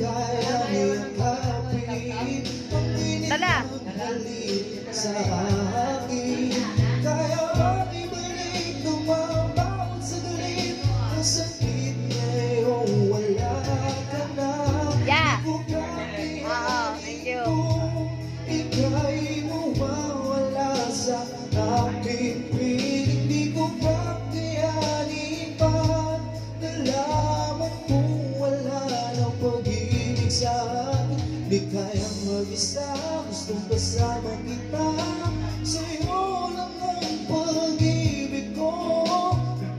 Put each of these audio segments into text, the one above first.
kaya niyakapin. Tala. Sa akin, kaya bang ibalik tumabawat sa galit ang sakit ngayong wala ka na. Yeah. Di ko kaya Thank you. kung ika'y mawawala sa aking piling. Di ko kakayanin pa nalaman kung wala ng pag-ibig sa akin. Di kayang mag-isa, gustong kasama kita. Sa'yo lang ang pag-ibig ko.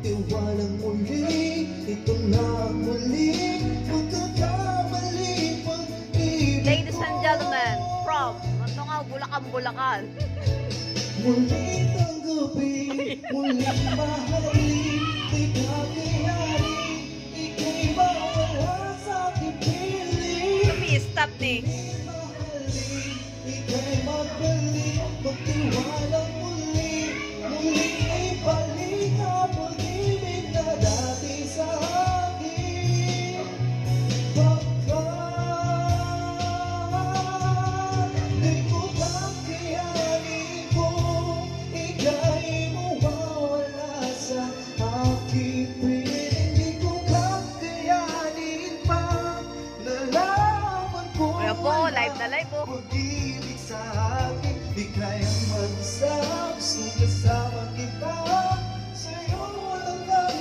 Tiwalang muli, ito na muli. Magkakamali pag-ibig ko. Ladies and gentlemen, from Montongao, Bulacan, Bulacan. Muli tanggapin, muli mahalin. Di kakayanin, ika'y mawala sa aking piling. Stop ni. Ika'y magbalik, magtiwala muli. Muling ibalik ang pag-ibig na dati sa akin. Pagkat di ko kakayanin kung ika'y mawawala sa aking piling. Di ko kakayanin pa nalaman ko. Kuya po, live na live po. Pag-ibig sa akin, di kayang mag-isa. Gusto kasama kita. Sa'yo walang ang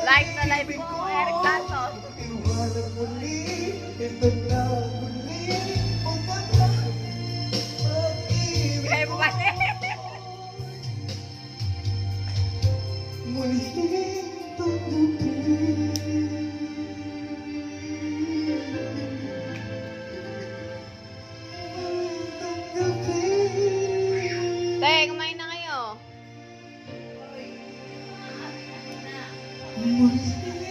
Live na live pag-ibig po, ko. Eric Santos. Iwanan muli, ito na muli. Pagkat pag-ibig Kaya mo kasi. muling tanggapin. Te, kumain na kayo. Muling